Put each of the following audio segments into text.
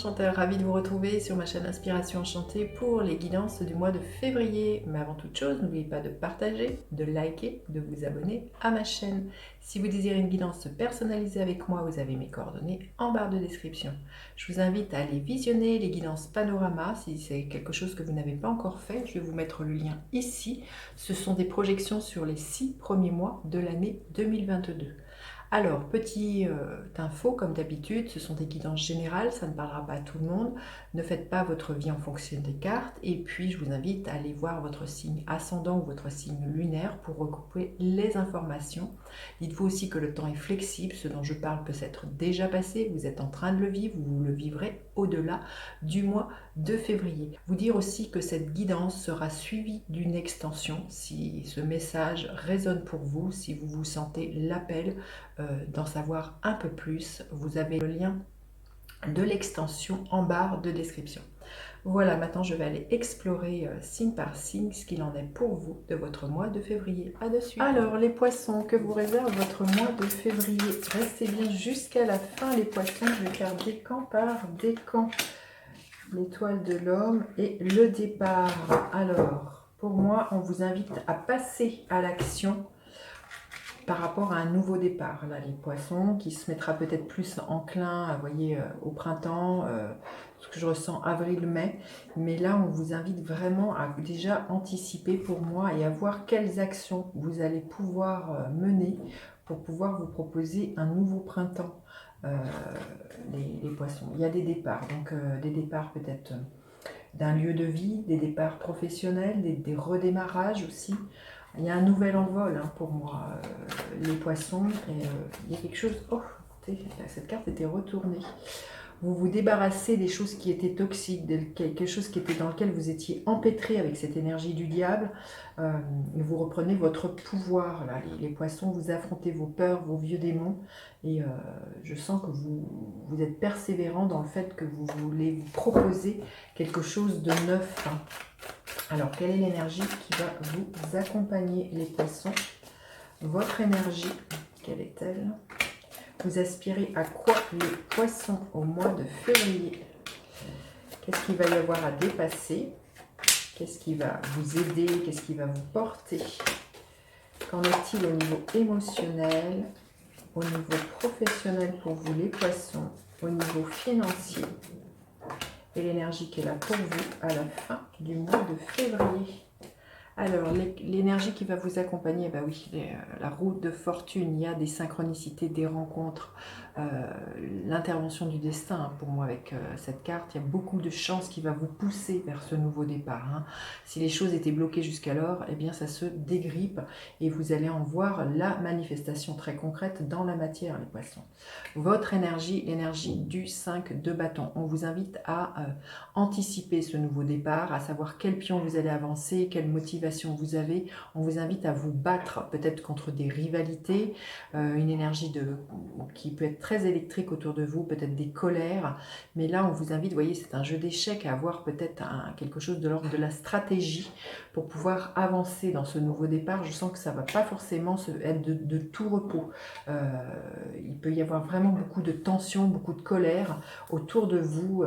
Chantal, ravie de vous retrouver sur ma chaîne Inspiration Enchantée pour les guidances du mois de février. Mais avant toute chose, n'oubliez pas de partager, de liker, de vous abonner à ma chaîne. Si vous désirez une guidance personnalisée avec moi, vous avez mes coordonnées en barre de description. Je vous invite à aller visionner les guidances panorama si c'est quelque chose que vous n'avez pas encore fait. Je vais vous mettre le lien ici. Ce sont des projections sur les 6 premiers mois de l'année 2022. Alors, petite info, comme d'habitude, ce sont des guidances générales, ça ne parlera pas à tout le monde. Ne faites pas votre vie en fonction des cartes. Et puis, je vous invite à aller voir votre signe ascendant ou votre signe lunaire pour regrouper les informations. Dites-vous aussi que le temps est flexible, ce dont je parle peut s'être déjà passé, vous êtes en train de le vivre, vous le vivrez au-delà du mois de février. Vous dire aussi que cette guidance sera suivie d'une extension si ce message résonne pour vous, si vous vous sentez l'appel d'en savoir un peu plus, vous avez le lien de l'extension en barre de description. Voilà, maintenant je vais aller explorer signe par signe ce qu'il en est pour vous de votre mois de février. À de suite. Alors les poissons, que vous réserve votre mois de février? Restez bien jusqu'à la fin les poissons, je vais faire décan par décan. L'étoile de l'homme et le départ. Alors, pour moi, on vous invite à passer à l'action par rapport à un nouveau départ. Là, les poissons qui se mettra peut-être plus enclin, vous voyez, au printemps, ce que je ressens avril-mai. Mais là, on vous invite vraiment à déjà anticiper pour moi et à voir quelles actions vous allez pouvoir mener pour pouvoir vous proposer un nouveau printemps, les poissons. Il y a des départs, donc des départs peut-être d'un lieu de vie, des départs professionnels, des redémarrages aussi. Il y a un nouvel envol pour moi, les poissons, et il y a quelque chose... Oh, écoutez, cette carte était retournée. Vous vous débarrassez des choses qui étaient toxiques, quelque chose qui était dans lequel vous étiez empêtré avec cette énergie du diable. Vous reprenez votre pouvoir. Là. Les poissons, vous affrontez vos peurs, vos vieux démons. Et je sens que vous êtes persévérant dans le fait que vous voulez vous proposer quelque chose de neuf. Alors, quelle est l'énergie qui va vous accompagner, les poissons? Votre énergie, quelle est-elle? Vous aspirez à quoi, les poissons, au mois de février? Qu'est-ce qu'il va y avoir à dépasser? Qu'est-ce qui va vous aider? Qu'est-ce qui va vous porter? Qu'en est-il au niveau émotionnel, au niveau professionnel pour vous, les poissons, au niveau financier? Et l'énergie qui est là pour vous à la fin du mois de février. Alors, l'énergie qui va vous accompagner, bah oui, la route de fortune, il y a des synchronicités, des rencontres, l'intervention du destin, pour moi, avec cette carte, il y a beaucoup de chances qui va vous pousser vers ce nouveau départ. Si les choses étaient bloquées jusqu'alors, eh bien, ça se dégrippe et vous allez en voir la manifestation très concrète dans la matière, les poissons. Votre énergie, l'énergie du 5 de bâton. On vous invite à anticiper ce nouveau départ, à savoir quel pion vous allez avancer, quelle motivation vous avez. On vous invite à vous battre peut-être contre des rivalités, une énergie qui peut être très électrique autour de vous, peut-être des colères, mais là on vous invite, vous voyez, c'est un jeu d'échecs, à avoir peut-être quelque chose de l'ordre de la stratégie pour pouvoir avancer dans ce nouveau départ. Je sens que ça ne va pas forcément être de tout repos. Il peut y avoir vraiment beaucoup de tension, beaucoup de colère autour de vous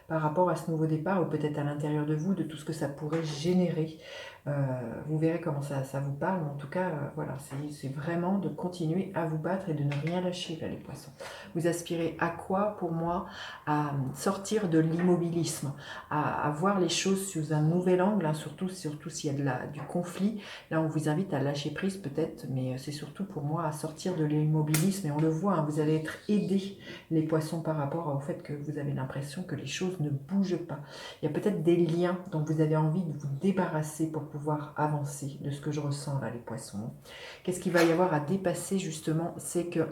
par rapport à ce nouveau départ, ou peut-être à l'intérieur de vous, de tout ce que ça pourrait générer. Vous verrez comment ça vous parle, mais en tout cas, voilà, c'est vraiment de continuer à vous battre et de ne rien lâcher, là, les poissons. Vous aspirez à quoi, pour moi? À sortir de l'immobilisme, à voir les choses sous un nouvel angle, surtout s'il y a du conflit. Là, on vous invite à lâcher prise peut-être, mais c'est surtout pour moi à sortir de l'immobilisme, et on le voit, vous allez être aidés, les poissons, par rapport au fait que vous avez l'impression que les choses ne bougent pas. Il y a peut-être des liens dont vous avez envie de vous débarrasser pour pouvoir avancer, de ce que je ressens là, les poissons. Qu'est-ce qu'il va y avoir à dépasser justement? C'est que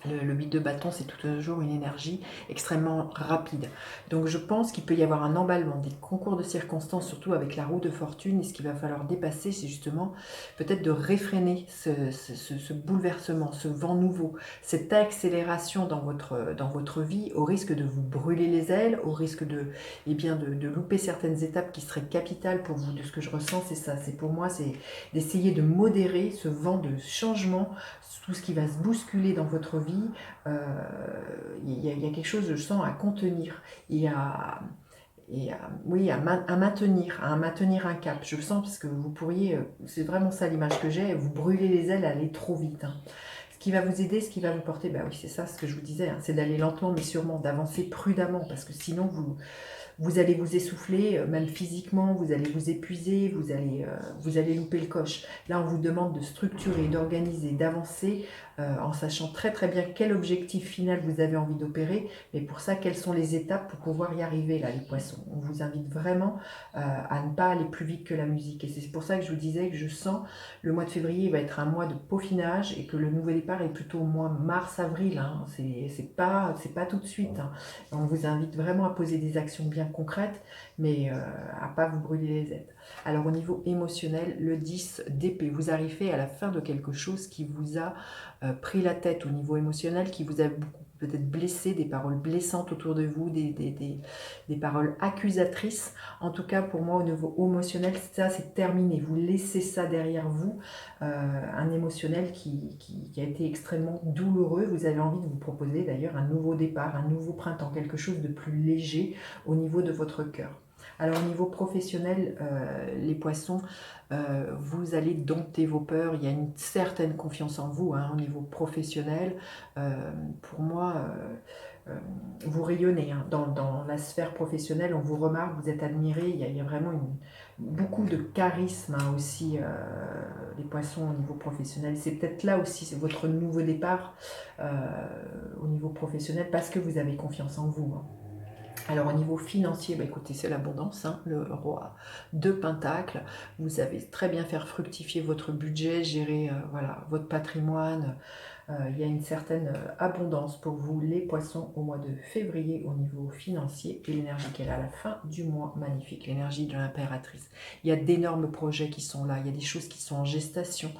le 8 de bâton, c'est toujours une énergie extrêmement rapide. Donc je pense qu'il peut y avoir un emballement, des concours de circonstances, surtout avec la roue de fortune. Et ce qu'il va falloir dépasser, c'est justement peut-être de réfréner ce bouleversement, ce vent nouveau, cette accélération dans votre vie, au risque de vous brûler les ailes, au risque de louper certaines étapes qui seraient capitales pour vous. De ce que je ressens, c'est ça. C'est pour moi, c'est d'essayer de modérer ce vent de changement, tout ce qui va se bousculer dans votre vie, vie, il y a quelque chose, je sens, à contenir oui, à maintenir un cap. Je sens parce que vous pourriez, c'est vraiment ça l'image que j'ai, vous brûler les ailes, aller trop vite. Hein. Ce qui va vous aider, ce qui va vous porter, bah oui, c'est ça ce que je vous disais, hein, c'est d'aller lentement mais sûrement, d'avancer prudemment, parce que sinon vous allez vous essouffler, même physiquement, vous allez vous épuiser, vous allez louper le coche. Là, on vous demande de structurer, d'organiser, d'avancer, en sachant très très bien quel objectif final vous avez envie d'opérer, mais pour ça, quelles sont les étapes pour pouvoir y arriver, là, les poissons. On vous invite vraiment à ne pas aller plus vite que la musique. Et c'est pour ça que je vous disais que je sens le mois de février va être un mois de peaufinage et que le nouveau départ est plutôt au mois mars-avril. Hein. C'est pas tout de suite. Hein. On vous invite vraiment à poser des actions bien concrètes, mais à pas vous brûler les ailes. Alors au niveau émotionnel, le 10 d'épée, vous arrivez à la fin de quelque chose qui vous a pris la tête au niveau émotionnel, qui vous a beaucoup peut-être blessé, des paroles blessantes autour de vous, des paroles accusatrices. En tout cas, pour moi, au niveau émotionnel, ça, c'est terminé. Vous laissez ça derrière vous, un émotionnel qui a été extrêmement douloureux. Vous avez envie de vous proposer d'ailleurs un nouveau départ, un nouveau printemps, quelque chose de plus léger au niveau de votre cœur. Alors au niveau professionnel, les poissons, vous allez dompter vos peurs, il y a une certaine confiance en vous hein, au niveau professionnel. Pour moi, vous rayonnez hein, dans la sphère professionnelle, on vous remarque, vous êtes admiré, il y a vraiment beaucoup de charisme hein, aussi, les poissons au niveau professionnel. C'est peut-être là aussi, c'est votre nouveau départ au niveau professionnel parce que vous avez confiance en vous. Hein. Alors au niveau financier, bah écoutez, c'est l'abondance, hein, le roi de Pentacles. Vous savez très bien faire fructifier votre budget, gérer voilà, votre patrimoine. Il y a une certaine abondance pour vous, les poissons, au mois de février au niveau financier. Et l'énergie qu'elle a à la fin du mois, magnifique, l'énergie de l'impératrice. Il y a d'énormes projets qui sont là, il y a des choses qui sont en gestation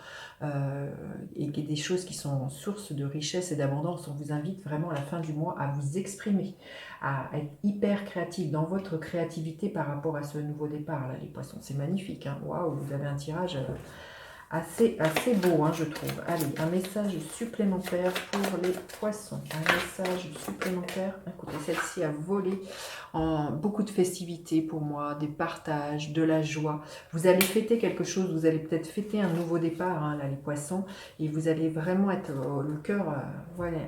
et des choses qui sont source de richesse et d'abondance. On vous invite vraiment à la fin du mois à vous exprimer, à être hyper créatif dans votre créativité par rapport à ce nouveau départ là, les poissons. C'est magnifique, hein. Waouh, vous avez un tirage assez beau, hein, je trouve. Allez, un message supplémentaire pour les poissons. Un message supplémentaire. Écoutez, celle-ci a volé en beaucoup de festivités pour moi, des partages, de la joie. Vous allez fêter quelque chose, vous allez peut-être fêter un nouveau départ, hein, là, les poissons, et vous allez vraiment être le cœur, voilà,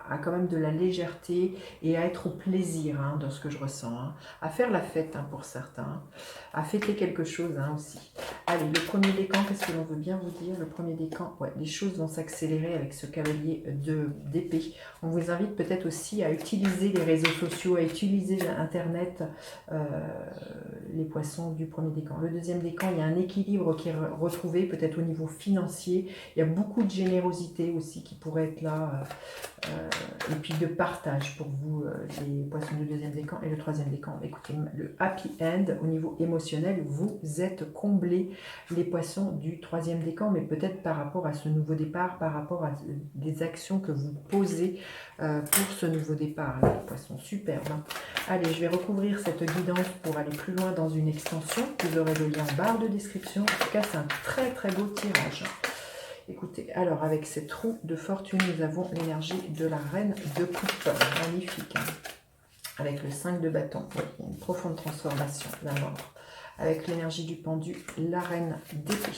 à quand même de la légèreté et à être au plaisir hein, dans ce que je ressens. Hein. À faire la fête hein, pour certains, hein. À fêter quelque chose hein, aussi. Allez, le premier décan, qu'est-ce que l'on veut bien vous dire? Le premier décan, ouais, les choses vont s'accélérer avec ce cavalier d'épée. On vous invite peut-être aussi à utiliser les réseaux sociaux, à utiliser Internet, les poissons du premier décan. Le deuxième décan, il y a un équilibre qui est retrouvé, peut-être au niveau financier. Il y a beaucoup de générosité aussi qui pourrait être là. Et puis de partage pour vous, les poissons du deuxième décan et le troisième décan. Écoutez, le happy end au niveau émotionnel, vous êtes comblés, les poissons du troisième décan, mais peut-être par rapport à ce nouveau départ, par rapport à des actions que vous posez pour ce nouveau départ. Là, les poissons, superbe. Hein. Allez, je vais recouvrir cette guidance pour aller plus loin dans une extension. Vous aurez le lien en barre de description. En tout cas, c'est un très très beau tirage. Écoutez, alors avec cette roue de fortune, nous avons l'énergie de la reine de coupe. Magnifique. Hein. Avec le 5 de bâton, oui, il y a une profonde transformation, la mort. Avec l'énergie du pendu, la reine d'épée.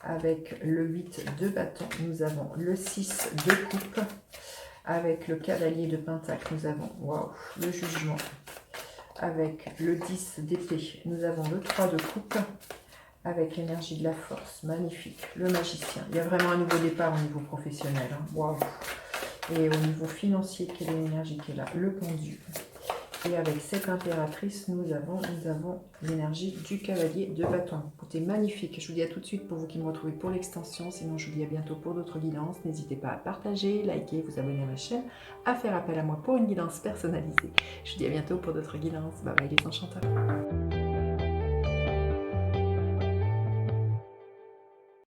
Avec le 8 de bâton, nous avons le 6 de coupe. Avec le cavalier de pentacle, nous avons waouh, le jugement. Avec le 10 d'épée, nous avons le 3 de coupe. Avec l'énergie de la force, magnifique, le magicien. Il y a vraiment un nouveau départ au niveau professionnel. Hein. Waouh. Et au niveau financier, quelle est l'énergie qui est là? Le pendu. Et avec cette impératrice, nous avons l'énergie du cavalier de bâton. Écoutez, magnifique. Je vous dis à tout de suite pour vous qui me retrouvez pour l'extension. Sinon, je vous dis à bientôt pour d'autres guidances. N'hésitez pas à partager, liker, vous abonner à ma chaîne, à faire appel à moi pour une guidance personnalisée. Je vous dis à bientôt pour d'autres guidances. Bye bye les enchanteurs.